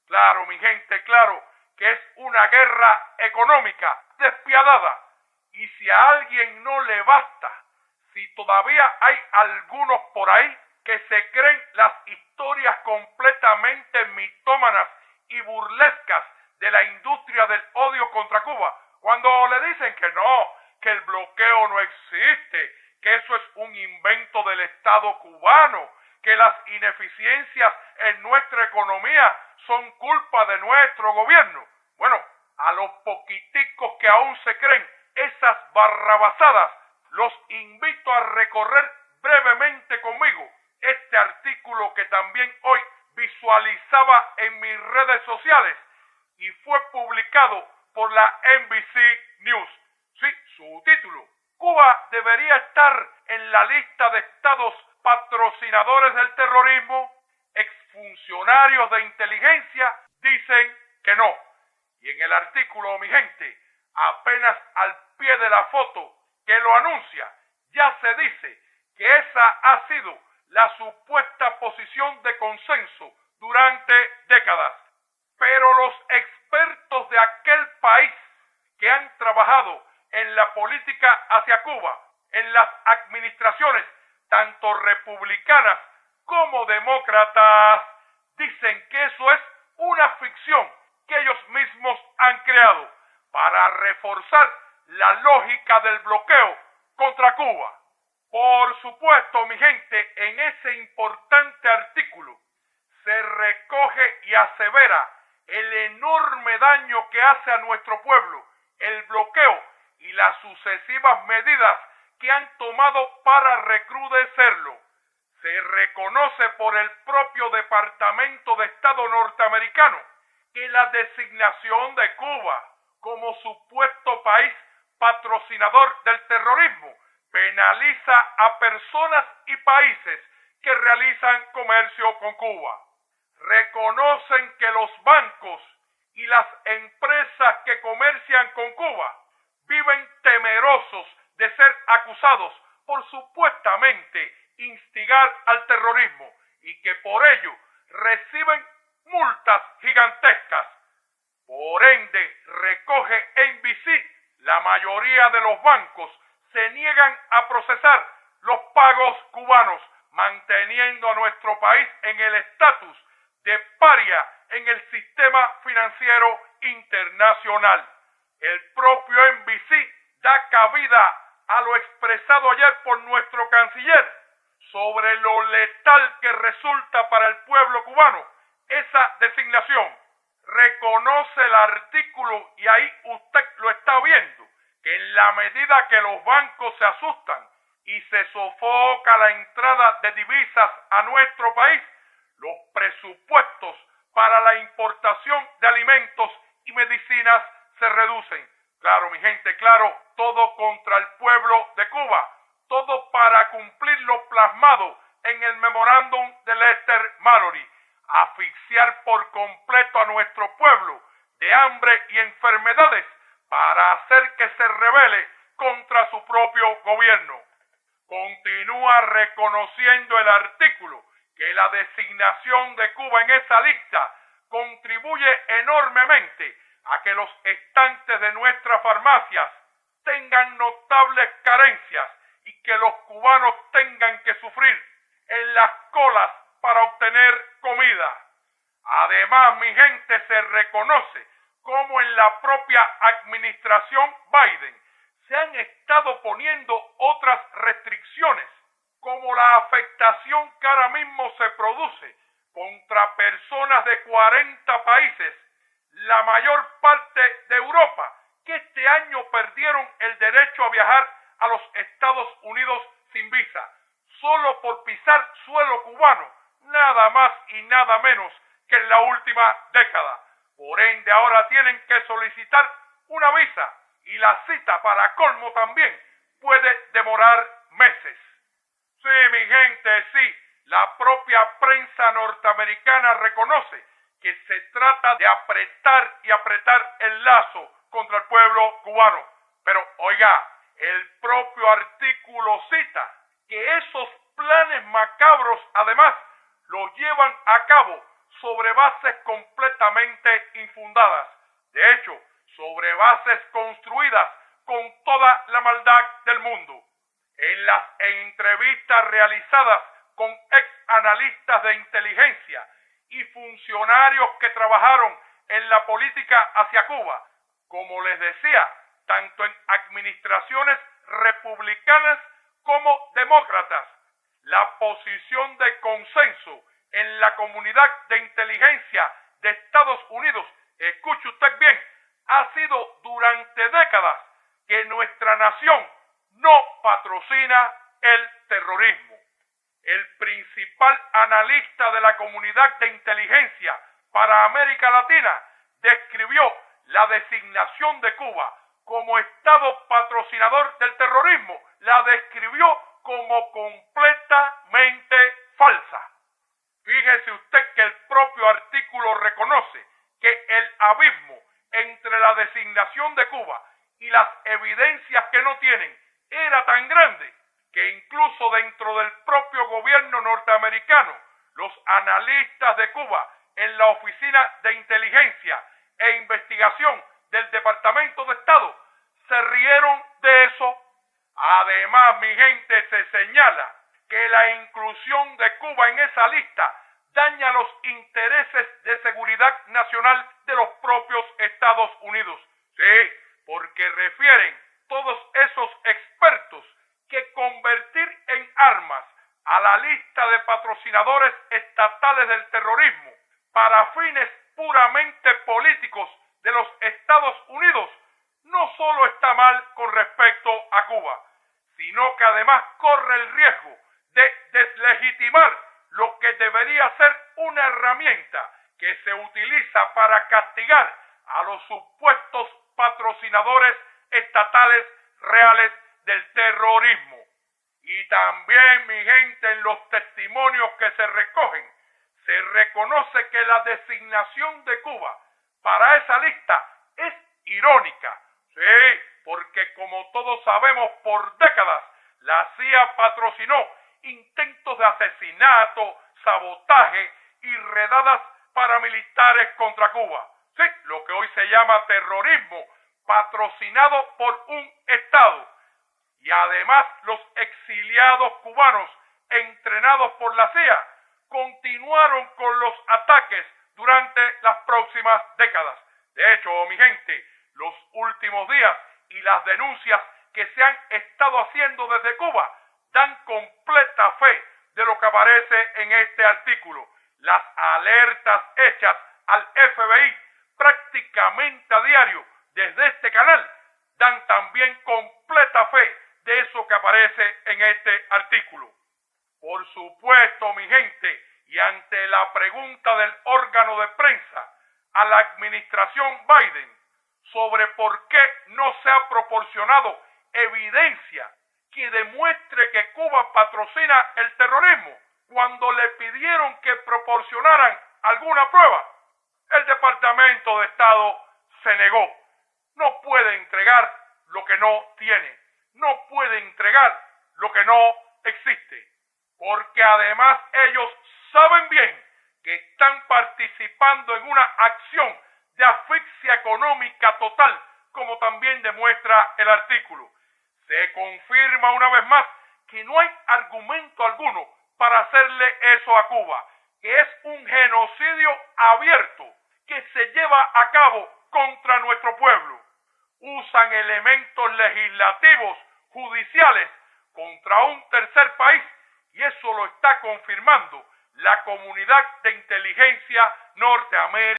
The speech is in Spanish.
Claro, mi gente, claro, que es una guerra económica despiadada. Y si a alguien no le basta, si todavía hay algunos por ahí que se creen las historias completamente mitómanas y burlescas de la industria del odio contra Cuba, cuando le dicen que no, que el bloqueo no existe, que eso es un invento del Estado cubano, que las ineficiencias en nuestra economía son culpa de nuestro gobierno. Bueno, a los poquiticos que aún se creen esas barrabasadas, los invito a recorrer brevemente conmigo este artículo que también hoy visualizaba en mis redes sociales y fue publicado por la NBC News. Sí, su título: Cuba debería estar en la lista de estados patrocinadores del terrorismo. Exfuncionarios de inteligencia dicen que no. Y en el artículo, mi gente, apenas al pie de la foto que lo anuncia, ya se dice que esa ha sido la supuesta posición de consenso durante décadas. Pero los expertos de aquel país que han trabajado en la política hacia Cuba, en las administraciones tanto republicanas como demócratas, dicen que eso es una ficción que ellos mismos han creado para reforzar la lógica del bloqueo contra Cuba. Por supuesto, mi gente, en ese importante artículo se recoge y asevera el enorme daño que hace a nuestro pueblo el bloqueo y las sucesivas medidas que han tomado para recrudecerlo. Se reconoce por el propio Departamento de Estado norteamericano que la designación de Cuba como supuesto país patrocinador del terrorismo penaliza a personas y países que realizan comercio con Cuba. Reconocen que los bancos y las empresas que comercian con Cuba viven temerosos de ser acusados por supuestamente instigar al terrorismo y que por ello reciben multas gigantescas. Por ende, recoge NBC, la mayoría de los bancos se niegan a procesar los pagos cubanos, manteniendo a nuestro país en el estatus de paria en el sistema financiero internacional. El propio NBC da cabida a lo expresado ayer por nuestro canciller sobre lo letal que resulta para el pueblo cubano esa designación. Reconoce el artículo, y ahí usted lo está viendo, que en la medida que los bancos se asustan y se sofoca la entrada de divisas a nuestro país, los presupuestos para la importación de alimentos y medicinas se reducen. Claro, mi gente, claro, todo contra el pueblo de Cuba, todo para cumplir lo plasmado en el memorándum de Lester Mallory: asfixiar por completo a nuestro pueblo de hambre y enfermedades para hacer que se rebele contra su propio gobierno. Continúa reconociendo el artículo que la designación de Cuba en esa lista contribuye enormemente a que los estantes de nuestras farmacias tengan notables carencias y que los cubanos tengan que sufrir en las colas para obtener comida. Además, mi gente, se reconoce cómo en la propia administración Biden se han estado poniendo otras restricciones, como la afectación que ahora mismo se produce contra personas de 40 países, la mayor parte de Europa, que este año perdieron el derecho a viajar a los Estados Unidos sin visa, solo por pisar suelo cubano, nada más y nada menos que en la última década. Por ende, ahora tienen que solicitar una visa y la cita, para colmo, también puede demorar meses. Sí, mi gente, sí, la propia prensa norteamericana reconoce que se trata de apretar y apretar el lazo contra el pueblo cubano. Pero, oiga, el propio artículo cita que esos planes macabros, además, los llevan a cabo sobre bases completamente infundadas. De hecho, sobre bases construidas con toda la maldad del mundo. En las entrevistas realizadas con ex analistas de inteligencia y funcionarios que trabajaron en la política hacia Cuba, como les decía, tanto en administraciones republicanas como demócratas, la posición de consenso en la comunidad de inteligencia de Estados Unidos, escuche usted bien, ha sido durante décadas que nuestra nación no patrocina el terrorismo. El principal analista de la comunidad de inteligencia para América Latina describió la designación de Cuba como Estado patrocinador del terrorismo, la describió como completamente falsa. Fíjese usted que el propio artículo reconoce que el abismo entre la designación de Cuba y las evidencias que no tienen era tan grande que incluso dentro del propio gobierno norteamericano, los analistas de Cuba en la Oficina de Inteligencia e Investigación del Departamento de Estado se rieron de eso. Además, mi gente, se señala que la inclusión de Cuba en esa lista daña los intereses de seguridad nacional de los propios Estados Unidos. Sí, porque refieren todos esos expertos que convertir en armas a la lista de patrocinadores estatales del terrorismo para fines puramente políticos de los Estados Unidos no solo está mal con respecto a Cuba, sino que además corre el riesgo de deslegitimar lo que debería ser una herramienta que se utiliza para castigar a los supuestos patrocinadores estatales reales del terrorismo. Y también, mi gente, en los testimonios que se recogen, se reconoce que la designación de Cuba para esa lista es irónica. Sí, porque como todos sabemos, por décadas la CIA patrocinó intentos de asesinato, sabotaje y redadas paramilitares contra Cuba. Sí, lo que hoy se llama terrorismo, patrocinado por un Estado. Y además los exiliados cubanos entrenados por la CIA continuaron con los ataques durante las próximas décadas. De hecho, mi gente, los últimos días y las denuncias que se han estado haciendo desde Cuba dan completa fe de lo que aparece en este artículo. Las alertas hechas al FBI prácticamente a diario desde este canal dan también completa fe de eso que aparece en este artículo. Por supuesto, mi gente, y ante la pregunta del órgano de prensa a la administración Biden sobre por qué no se ha proporcionado evidencia que demuestre que Cuba patrocina el terrorismo, cuando le pidieron que proporcionaran alguna prueba, el Departamento de Estado se negó. No puede entregar lo que no tiene, no puede entregar lo que no existe, porque además ellos saben bien que están participando en una acción de asfixia económica total, como también demuestra el artículo. Se confirma una vez más que no hay argumento alguno para hacerle eso a Cuba, que es un genocidio abierto que se lleva a cabo contra nuestro pueblo. Usan elementos legislativos, judiciales, contra un tercer país, y eso lo está confirmando la comunidad de inteligencia norteamericana.